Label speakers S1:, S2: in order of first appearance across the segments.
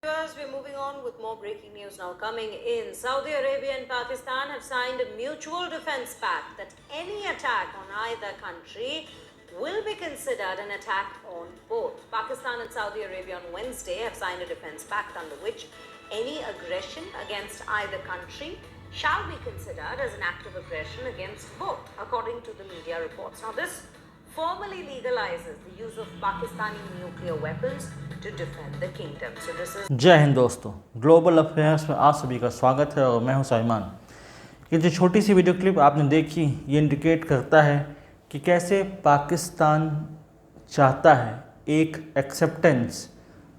S1: Viewers, we're moving on with more breaking news now coming in. Saudi Arabia and Pakistan have signed a mutual defense pact that any attack on either country will be considered an attack on both. Pakistan and Saudi Arabia on Wednesday have signed a defense pact under which any aggression against either country shall be considered as an act of aggression against both, according to the media reports. Now, this formally legalizes the use of Pakistani nuclear weapons to defend the kingdom. So this is
S2: जय हिंद दोस्तों, global affairs में आप सभी का स्वागत है और मैं हूं साइमान। ये जो छोटी सी वीडियो क्लिप आपने देखी ये इंडिकेट करता है कि कैसे पाकिस्तान चाहता है एक एक्सेप्टेंस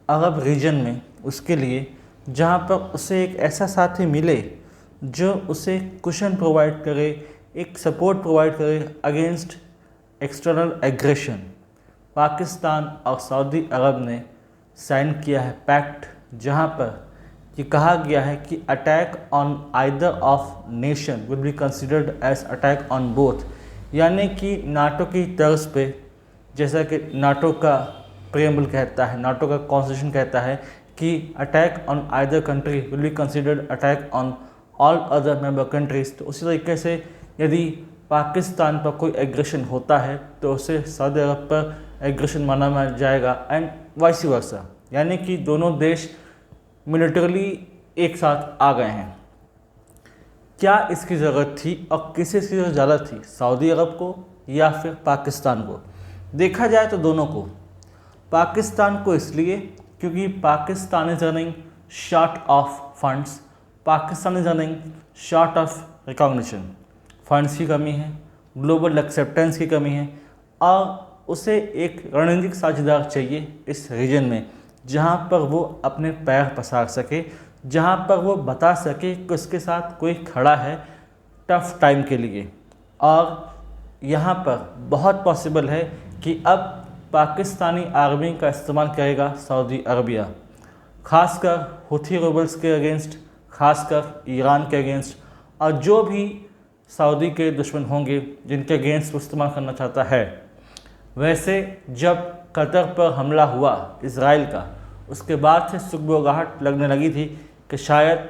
S2: अरब रीजन में उसके लिए, जहां पर उसे एक ऐसा साथी मिले जो उसे कुशन प्रोवाइड करे, एक सपोर्ट प्रोवाइड करे अगेंस्ट एक्सटर्नल एग्रेशन। पाकिस्तान और सऊदी अरब ने साइन किया है पैक्ट, जहां पर ये कहा गया है कि attack on either of nation will be considered as attack on both. यानी कि नाटो की तर्ज पे, जैसा कि नाटो का प्रेम्बल कहता है, नाटो का कॉन्स्टिट्यूशन कहता है कि attack on either country will be considered attack on all other member countries. तो उसी तरीके से यदि पाकिस्तान पर कोई एग्रेशन होता है तो उसे सऊदी अरब पर एग्रेशन माना जाएगा एंड वाइस वर्सा। यानी कि दोनों देश मिलिटरली एक साथ आ गए हैं। क्या इसकी ज़रूरत थी और किसे इसकी ज़रूरत ज़्यादा थी, सऊदी अरब को या फिर पाकिस्तान को? देखा जाए तो दोनों को। पाकिस्तान को इसलिए क्योंकि Pakistan is running short of funds, Pakistan is running short of recognition. Funds की कमी है, ग्लोबल एक्सेप्टेंस की कमी है और उसे एक रणनीतिक साझेदार चाहिए इस रीजन में, जहां पर वो अपने पैर पसार सके, जहां पर वो बता सके कि उसके साथ कोई खड़ा है टफ टाइम के लिए। और यहाँ पर बहुत पॉसिबल है कि अब पाकिस्तानी आर्मी का इस्तेमाल करेगा सऊदी अरबिया, खासकर हुथी रेबल्स के अगेंस्ट, खासकर ईरान के अगेंस्ट, और जो भी सऊदी के दुश्मन होंगे जिनके अगेंस्ट वो इस्तेमाल करना चाहता है। वैसे जब कतर पर हमला हुआ इज़राइल का, उसके बाद से सुगबुगाहट लगने लगी थी कि शायद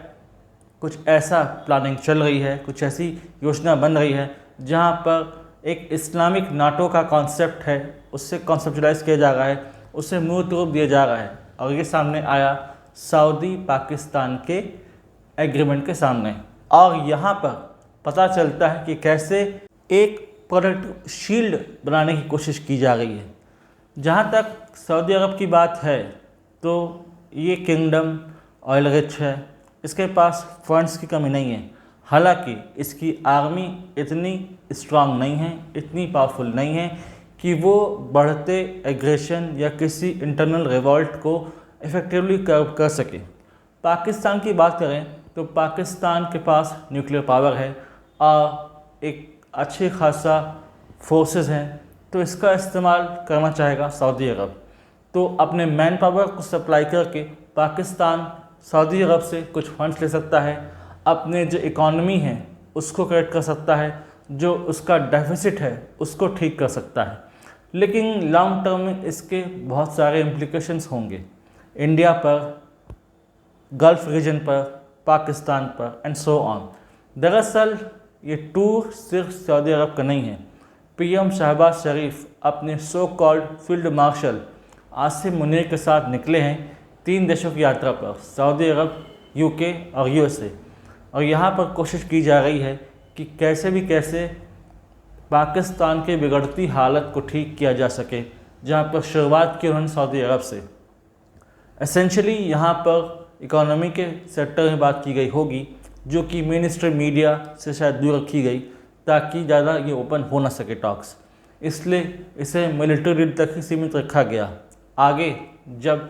S2: कुछ ऐसा प्लानिंग चल रही है, कुछ ऐसी योजना बन रही है जहां पर एक इस्लामिक नाटो का कॉन्सेप्ट है उससे कॉन्सेप्चुलाइज किया जा रहा है, उसे मूर्त रूप दिया जा रहा है। और ये सामने आया सऊदी पाकिस्तान के एग्रीमेंट के सामने। और यहाँ पर पता चलता है कि कैसे एक प्रोडक्ट शील्ड बनाने की कोशिश की जा रही है। जहाँ तक सऊदी अरब की बात है तो ये किंगडम ऑयल रिच है, इसके पास फंड्स की कमी नहीं है। हालांकि इसकी आर्मी इतनी स्ट्रांग नहीं है, इतनी पावरफुल नहीं है कि वो बढ़ते एग्रेशन या किसी इंटरनल रिवॉल्ट को इफ़ेक्टिवली कर्व कर सके। पाकिस्तान की बात करें तो पाकिस्तान के पास न्यूक्लियर पावर है और एक अच्छे खासा फोर्सेस हैं, तो इसका इस्तेमाल करना चाहेगा सऊदी अरब। तो अपने मैन पावर को सप्लाई करके पाकिस्तान सऊदी अरब से कुछ फंड्स ले सकता है, अपने जो इकॉनमी है उसको करेक्ट कर सकता है, जो उसका डेफिसिट है उसको ठीक कर सकता है। लेकिन लॉन्ग टर्म में इसके बहुत सारे इम्प्लीकेशंस होंगे, इंडिया पर, गल्फ रीजन पर, पाकिस्तान पर एंड सो ऑन। दरअसल ये टूर सिर्फ सऊदी अरब का नहीं है। पीएम शहबाज शरीफ अपने so called field marshal Asim Munir के साथ निकले हैं 3 देशों की यात्रा पर, सऊदी अरब, यूके और यूएसए। और यहाँ पर कोशिश की जा रही है कि कैसे भी कैसे पाकिस्तान की बिगड़ती हालत को ठीक किया जा सके, जहाँ पर शुरुआत की उन्होंने सऊदी अरब से। एसेंशली यहाँ पर इकोनॉमी के सेक्टर में बात की गई होगी, जो कि मेन स्ट्रीम मीडिया से शायद दूर रखी गई ताकि ज़्यादा ये ओपन हो ना सके टॉक्स, इसलिए इसे मिलिट्री तक ही सीमित रखा गया। आगे जब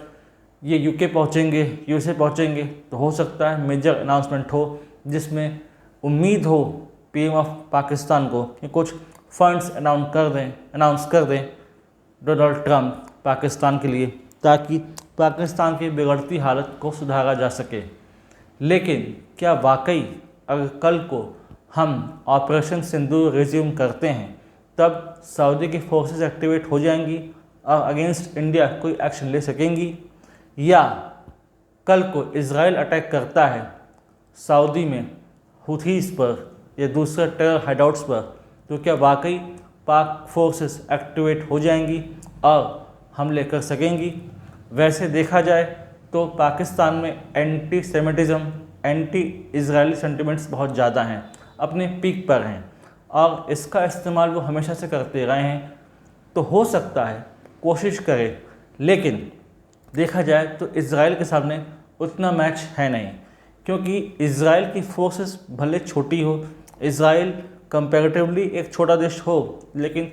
S2: ये यूके पहुँचेंगे, यूएसए पहुँचेंगे, तो हो सकता है मेजर अनाउंसमेंट हो जिसमें उम्मीद हो पीएम ऑफ पाकिस्तान को कि कुछ फंड्स अनाउंस कर दें डोनाल्ड ट्रंप पाकिस्तान के लिए, ताकि पाकिस्तान की बिगड़ती हालत को सुधारा जा सके। लेकिन क्या वाकई अगर कल को हम ऑपरेशन सिंदूर रिज्यूम करते हैं तब सऊदी की फोर्सेस एक्टिवेट हो जाएंगी और अगेंस्ट इंडिया कोई एक्शन ले सकेंगी, या कल को इज़राइल अटैक करता है सऊदी में हुथीस पर या दूसरे टेरर हाइडआउट्स पर, तो क्या वाकई पाक फोर्सेस एक्टिवेट हो जाएंगी और हमले कर सकेंगी? वैसे देखा जाए तो पाकिस्तान में एंटी सेमिटिज़म, एंटी इजरायली सेंटिमेंट्स बहुत ज़्यादा हैं, अपने पीक पर हैं, और इसका इस्तेमाल वो हमेशा से करते रहे हैं। तो हो सकता है कोशिश करें, लेकिन देखा जाए तो इज़राइल के सामने उतना मैच है नहीं, क्योंकि इज़राइल की फोर्सेस भले छोटी हो, इज़राइल कंपैरेटिवली एक छोटा देश हो, लेकिन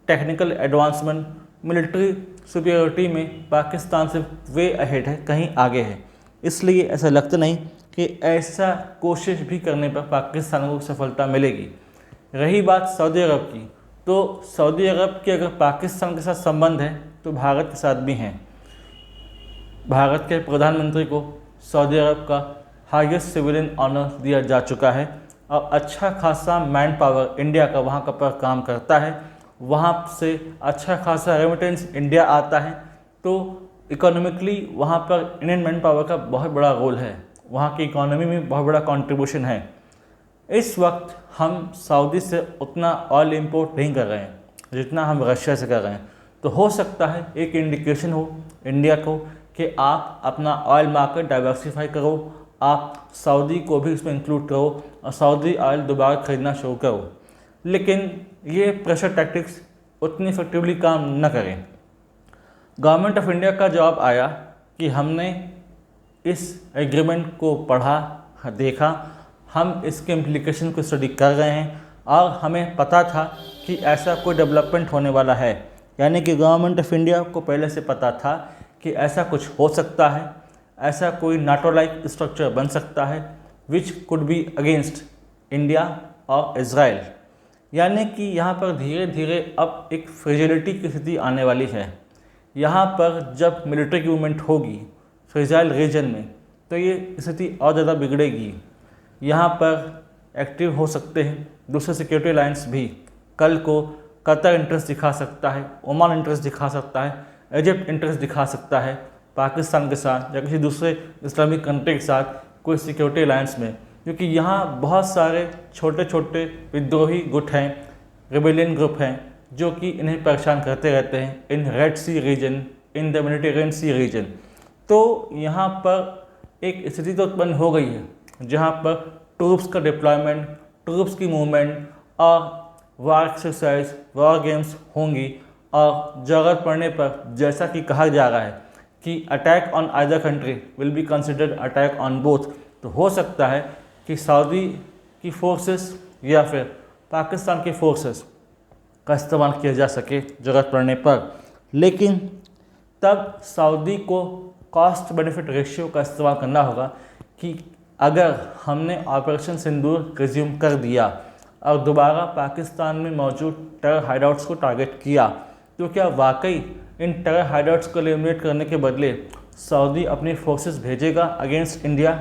S2: टेक्निकल एडवांसमेंट, मिलिट्री सुपीरियरिटी में पाकिस्तान से वे अहेड है, कहीं आगे है। इसलिए ऐसा लगता नहीं कि ऐसा कोशिश भी करने पर पाकिस्तान को सफलता मिलेगी। रही बात सऊदी अरब की, तो सऊदी अरब के अगर पाकिस्तान के साथ संबंध है तो भारत के साथ भी हैं। भारत के प्रधानमंत्री को सऊदी अरब का हाईएस्ट सिविलियन ऑनर दिया जा चुका है और अच्छा खासा मैन पावर इंडिया का वहाँ का पर काम करता है, वहाँ से अच्छा खासा रेमिटेंस इंडिया आता है। तो इकोनॉमिकली वहाँ पर इंडियन मैन पावर का बहुत बड़ा रोल है, वहाँ की इकोनॉमी में बहुत बड़ा कंट्रीब्यूशन है। इस वक्त हम सऊदी से उतना ऑयल इंपोर्ट नहीं कर रहे हैं जितना हम रशिया से कर रहे हैं। तो हो सकता है एक इंडिकेशन हो इंडिया को कि आप अपना ऑयल मार्केट डाइवर्सिफाई करो, आप सऊदी को भी इसमें इंक्लूड करो और सऊदी ऑयल दोबारा खरीदना शुरू करो। लेकिन ये प्रेशर टैक्टिक्स उतनी इफेक्टिवली काम न करें। गवर्नमेंट ऑफ इंडिया का जवाब आया कि हमने इस एग्रीमेंट को पढ़ा, देखा, हम इसके इम्प्लीकेशन को स्टडी कर रहे हैं और हमें पता था कि ऐसा कोई डेवलपमेंट होने वाला है। यानी कि गवर्नमेंट ऑफ इंडिया को पहले से पता था कि ऐसा कुछ हो सकता है, ऐसा कोई नाटो लाइक स्ट्रक्चर बन सकता है which could be against India और इज़राइल। यानी कि यहाँ पर धीरे धीरे अब एक फ्रेजिलिटी की स्थिति आने वाली है। यहाँ पर जब मिलिट्री मूवमेंट होगी फ्रेजाइल रीजन में तो ये स्थिति और ज़्यादा बिगड़ेगी। यहाँ पर एक्टिव हो सकते हैं दूसरे सिक्योरिटी अलायंस भी। कल को कतर इंटरेस्ट दिखा सकता है, ओमान इंटरेस्ट दिखा सकता है, इजिप्ट इंटरेस्ट दिखा सकता है पाकिस्तान के साथ या किसी दूसरे इस्लामिक कंट्री के साथ कोई सिक्योरिटी अलायंस में, क्योंकि यहाँ बहुत सारे छोटे छोटे विद्रोही गुट हैं, रिबेलियन ग्रुप हैं जो कि इन्हें परेशान करते रहते हैं in Red Sea region, in the Mediterranean Sea region. तो यहाँ पर एक स्थिति तो उत्पन्न हो गई है जहाँ पर ट्रूप्स का डिप्लॉयमेंट, ट्रूप्स की मूवमेंट और वार एक्सरसाइज, वार गेम्स होंगी और ज़रूरत पड़ने पर जैसा कि कहा जा रहा है कि attack on either country will be considered attack on both. तो हो सकता है कि सऊदी की फोर्सेस या फिर पाकिस्तान की फोर्सेस का इस्तेमाल किया जा सके ज़रूरत पड़ने पर। लेकिन तब सऊदी को कॉस्ट बेनिफिट रेशियो का इस्तेमाल करना होगा कि अगर हमने ऑपरेशन सिंदूर रिज्यूम कर दिया और दोबारा पाकिस्तान में मौजूद टेरर हाइडआउट्स को टारगेट किया तो क्या वाकई इन टेरर हाइडआउट्स को एलिमिनेट करने के बदले सऊदी अपनी फोर्सेस भेजेगा अगेंस्ट इंडिया?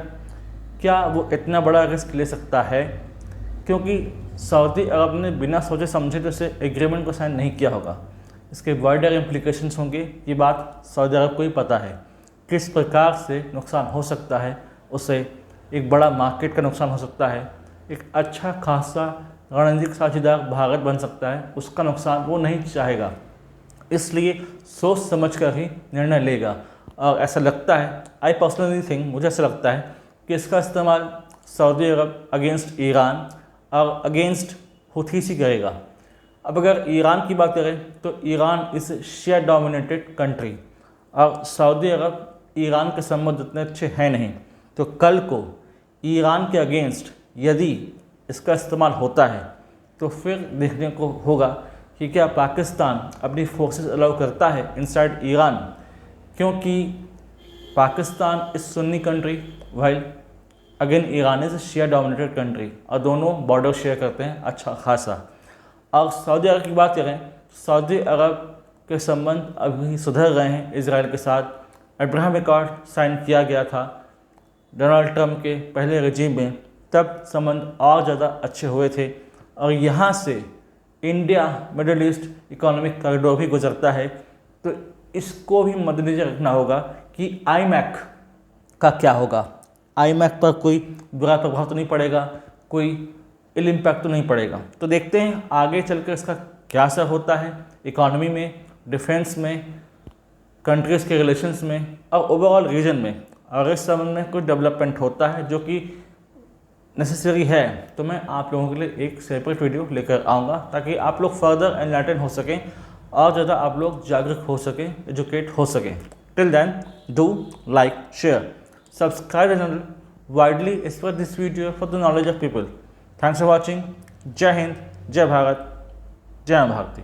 S2: क्या वो इतना बड़ा रिस्क ले सकता है? क्योंकि सऊदी अरब ने बिना सोचे समझे तो इसे एग्रीमेंट को साइन नहीं किया होगा। इसके वाइडर इम्प्लीकेशंस होंगे, ये बात सऊदी अरब को ही पता है। किस प्रकार से नुकसान हो सकता है, उसे एक बड़ा मार्केट का नुकसान हो सकता है, एक अच्छा खासा रणनीतिक साझेदार भारत बन सकता है, उसका नुकसान वो नहीं चाहेगा। इसलिए सोच समझ कर ही निर्णय लेगा। और ऐसा लगता है, आई पर्सनली थिंक, मुझे ऐसा लगता है कि इसका इस्तेमाल सऊदी अरब अगेंस्ट ईरान और अगेंस्ट हुथीस ही करेगा। अब अगर ईरान की बात करें तो Iran is Shia dominated country और सऊदी अरब ईरान के संबंध उतने अच्छे हैं नहीं। तो कल को ईरान के अगेंस्ट यदि इसका इस्तेमाल होता है तो फिर देखने को होगा कि क्या पाकिस्तान अपनी फोर्सेस अलाउ करता है इनसाइड ईरान, क्योंकि Pakistan is Sunni country while again Iran is Shia dominated country और दोनों बॉर्डर शेयर करते हैं अच्छा खासा। और सऊदी अरब की बात करें, सऊदी अरब के संबंध अभी सुधर रहे हैं इजराइल के साथ। अब्राहम अकॉर्ड साइन किया गया था डोनाल्ड ट्रंप के पहले रजीम में, तब संबंध और ज़्यादा अच्छे हुए थे। और यहाँ से India middle east economic corridor भी गुजरता है, तो इसको भी मद्देनजर रखना होगा कि आईमैक का क्या होगा, आईएमएफ पर कोई बुरा प्रभाव तो नहीं पड़ेगा, कोई इल इम्पैक्ट तो नहीं पड़ेगा। तो देखते हैं आगे चलकर इसका क्या असर होता है इकॉनमी में, डिफेंस में, कंट्रीज़ के रिलेशंस में और ओवरऑल रीजन में। अगर इस संबंध में कुछ डेवलपमेंट होता है जो कि नेसेसरी है तो मैं आप लोगों के लिए एक सेपरेट वीडियो लेकर आऊँगा, ताकि आप लोग फर्दर एनलाइटन हो सकें और ज़्यादा आप लोग जागरूक हो सकें, एजुकेट हो सकें। Till then do like, share, subscribe the channel, widely spread this video for the knowledge of people. Thanks for watching. जय हिंद, जय भारत, जय भारती।